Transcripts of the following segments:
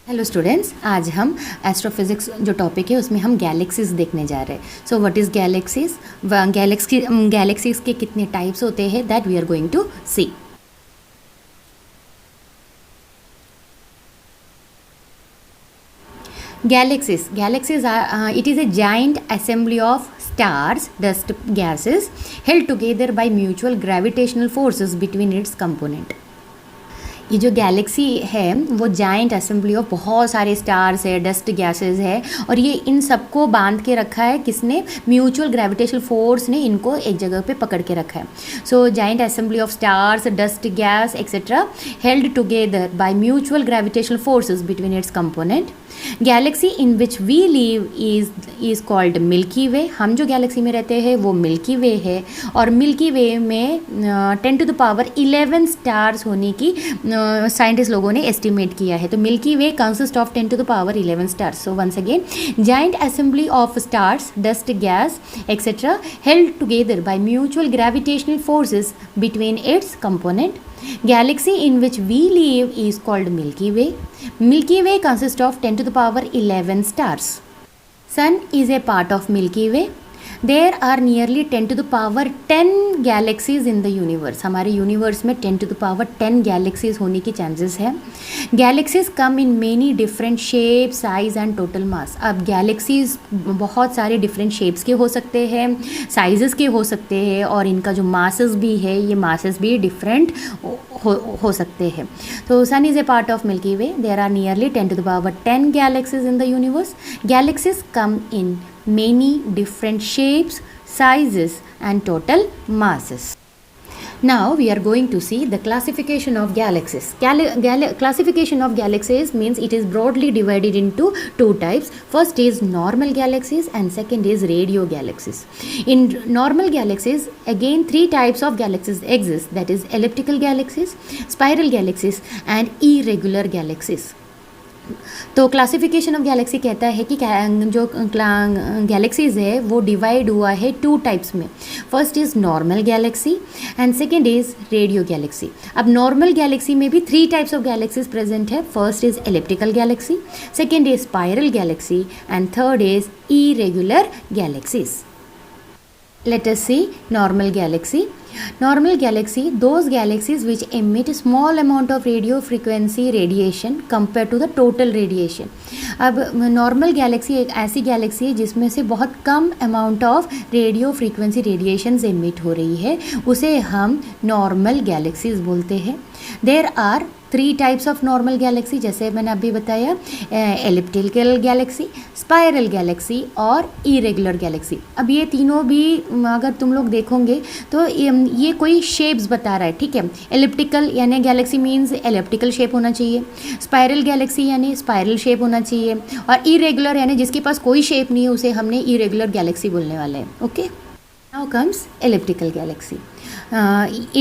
Hello students, आज हम astrophysics जो टॉपिक है उसमें हम गैलेक्सीज देखने जा रहे हैं। So what is galaxies, galaxies के कितने टाइप्स होते हैं, that we are going to see. Galaxies are it is a giant assembly of stars, dust gases held together by mutual gravitational forces between its component. ये जो Galaxy है वो giant assembly of बहुत सारे stars है, dust gases है, और ये इन सबको बांध के रखा है किसने? म्यूचुअल ग्रेविटेशनल फोर्स ने इनको एक जगह पे पकड़ के रखा है। So giant assembly of stars, dust gas etcetera held together by mutual gravitational forces between its component. Galaxy in which we live is called Milky Way. हम जो गैलेक्सी में रहते हैं वो मिल्की वे है, और मिल्की वे में 10⁻11 स्टार्स होने की साइंटिस्ट लोगों ने एस्टिमेट किया है। तो Milky Way consist of 10⁻11 stars. So once again, giant assembly of stars, dust gas etcetera held together by mutual gravitational forces between its component. Galaxy in which we live is called Milky Way. Milky Way consists of 10⁻11 stars. Sun is a part of Milky Way. There are nearly 10⁻10 galaxies in the universe. हमारे universe में 10⁻10 galaxies होने की chances है। Galaxies come in many different shape, size and total mass. अब galaxies बहुत सारे different shapes के हो सकते हैं, साइजेस के हो सकते हैं, और इनका जो मासेस भी है, ये मासेस भी डिफरेंट हो सकते हैं। तो sun is a part of Milky Way. There are nearly 10⁻10 galaxies in the universe. Galaxies come in many different shapes, sizes and total masses. Now we are going to see the classification of galaxies. Classification of galaxies means it is broadly divided into two types. First is normal galaxies and second is radio galaxies. In normal galaxies, again three types of galaxies exist, that is elliptical galaxies, spiral galaxies and irregular galaxies. तो classification of Galaxy कहता है कि जो galaxies है वो divide हुआ है two types में। First is normal galaxy and second is radio galaxy. अब नॉर्मल गैलेक्सी में भी three types of galaxies present है। First is elliptical galaxy, second is spiral galaxy and third is irregular galaxies. Let us see normal galaxy. Normal galaxy, those galaxies which emit a small amount of radio frequency radiation compared to the total radiation. अब normal galaxy एक ऐसी galaxy है जिसमें से बहुत कम amount of radio frequency radiation emit हो रही है, उसे हम नॉर्मल गैलेक्सीज बोलते हैं। There are three types of normal galaxy, जैसे मैंने अभी बताया, एलिप्टिकल गैलेक्सी, स्पाइरल गैलेक्सी और इरेगुलर गैलेक्सी। अब ये तीनों भी अगर तुम लोग देखोगे तो ये कोई शेप्स बता रहा है, ठीक है। एलिप्टिकल यानी गैलेक्सी मीन्स एलिप्टिकल शेप होना चाहिए, स्पाइरल गैलेक्सी यानी स्पाइरल शेप होना चाहिए, और इरेगुलर यानी जिसके पास कोई शेप नहीं है उसे हमने इरेगुलर गैलेक्सी बोलने वाले हैं। Okay, now comes elliptical galaxy.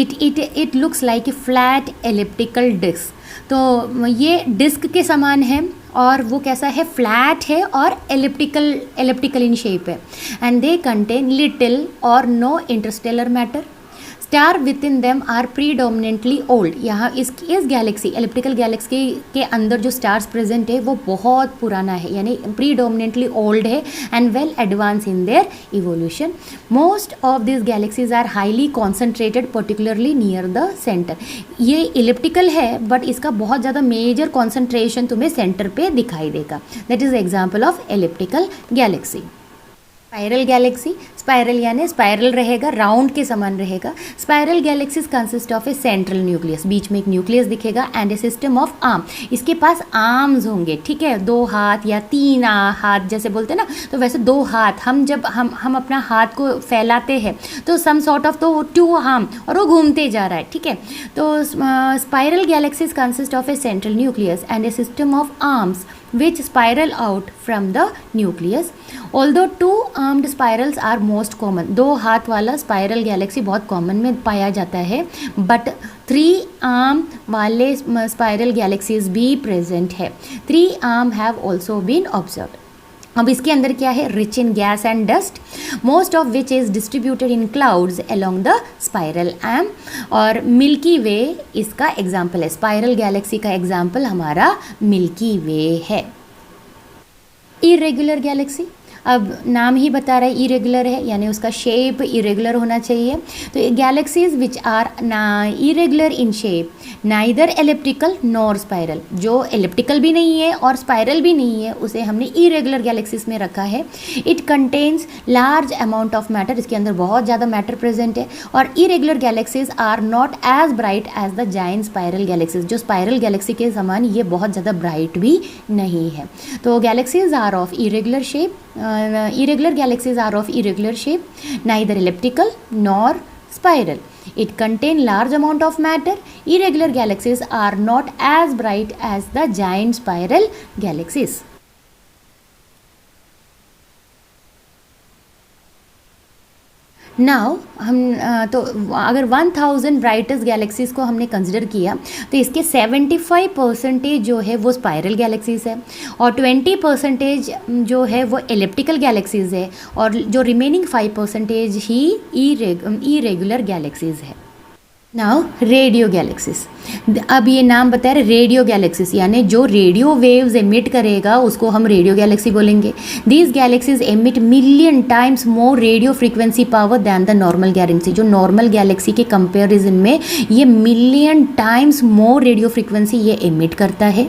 It looks like a flat elliptical disc. तो ये डिस्क के समान है और वो कैसा है? फ्लैट है और एलिप्टिकल इन शेप है, and they contain little or no interstellar matter. Star with in them are predominantly old. यहाँ इस गैलेक्सी, एलिप्टिकल गैलेक्सी के अंदर जो स्टार्स प्रेजेंट है वो बहुत पुराना है, यानी प्रीडोमिनेंटली ओल्ड है and well advance in their evolution. Most of this galaxies are highly concentrated, particularly near the centre. ये एलिप्टिकल है बट इसका बहुत ज़्यादा मेजर कॉन्सेंट्रेशन तुम्हें सेंटर पे दिखाई देगा। That is example of elliptical galaxy. Spiral galaxy, spiral यानी स्पाइरल रहेगा, राउंड के समान रहेगा। Spiral galaxies consist of a central nucleus, बीच में एक न्यूक्लियस दिखेगा, and a system of arm. इसके पास आर्म्स होंगे, ठीक है, 2 हाथ या 3 हाथ जैसे बोलते हैं ना, तो वैसे 2 हाथ। हम जब हम अपना हाथ को फैलाते हैं तो सम सॉर्ट ऑफ, तो 2 आर्म, और वो घूमते जा रहा है, ठीक है। तो spiral galaxies consist of a central nucleus and a system of arms which spiral out from the nucleus. Although 2-armed spirals are most common, 2 हाथ वाला स्पाइरल गैलेक्सी बहुत कॉमन में पाया जाता है, बट 3 आर्म वाले स्पाइरल गैलेक्सीज भी present है। 3 arm have also been observed. अब इसके अंदर क्या है, rich in gas and dust, most of which is distributed in clouds along the spiral arm, और मिल्की वे इसका एग्जाम्पल है। स्पाइरल गैलेक्सी का एग्जाम्पल हमारा मिल्की वे है। इरेगुलर गैलेक्सी, अब नाम ही बता रहा है इरेगुलर है, यानी उसका शेप इरेगुलर होना चाहिए। तो galaxies which are irregular in shape, neither elliptical nor spiral, जो एलिप्टिकल भी नहीं है और स्पाइरल भी नहीं है, उसे हमने इरेगुलर गैलेक्सीज में रखा है। It contains large amount of matter, इसके अंदर बहुत ज़्यादा मैटर प्रेजेंट है। और irregular galaxies are not as bright as the giant spiral galaxies, जो स्पाइरल गैलेक्सी के समान ये बहुत ज़्यादा ब्राइट भी नहीं है। तो galaxies are of irregular shape, irregular galaxies are of irregular shape, neither elliptical nor spiral. It contain large amount of matter. Irregular galaxies are not as bright as the giant spiral galaxies. Now हम तो अगर 1000 brightest galaxies को हमने consider किया तो इसके 75% जो है वो स्पाइरल गैलेक्सीज़ है, और 20% जो है वो एलिप्टिकल गैलेक्सीज़ है, और जो रिमेनिंग 5% ही इरेगुलर गैलेक्सीज़ है। नाउ रेडियो गैलेक्सीज, अब ये नाम बता रहे रेडियो गैलेक्सीज, यानी जो रेडियो वेव्स एमिट करेगा उसको हम रेडियो गैलेक्सी बोलेंगे। These galaxies emit million times more radio frequency power than the normal galaxy, जो नॉर्मल गैलेक्सी के कंपेरिजन में ये million times more radio frequency ये एमिट करता है।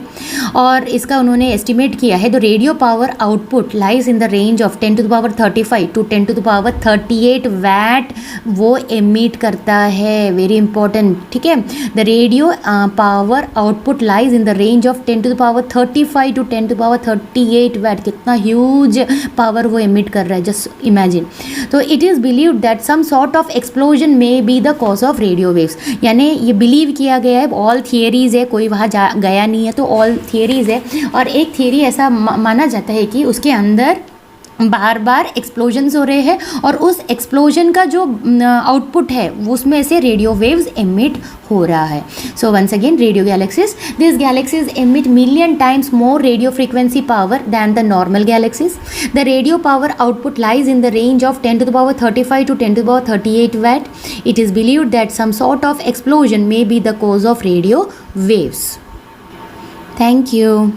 और इसका उन्होंने एस्टिमेट किया है, the radio power output lies in the range of 10⁻35 to 10⁻38 watt वो एमिट करता है। वेरी इंपॉर्टेंट, ठीक है। The radio power output lies in the range of 10⁻35 to 10⁻38 watt, कितना ह्यूज पावर वो एमिट कर रहा है, जस्ट इमेजिन। तो it is believe that some sort of explosion may be the cause of radio waves, यानी ये believe किया गया है, ऑल थियरीज है, कोई वहाँ गया नहीं है तो ऑल थियरीज है। और एक थियरी ऐसा माना जाता है कि उसके अंदर बार बार एक्सप्लोजन्स हो रहे हैं, और उस एक्सप्लोजन का जो आउटपुट है उसमें से रेडियो वेव्स एमिट हो रहा है। So once again, radio galaxies, this galaxies emit million times more radio frequency power than the normal galaxies. The radio power output lies in the range of 10⁻35 to 10⁻38 watt. It is believed that some sort of explosion may be the cause of radio waves. Thank you.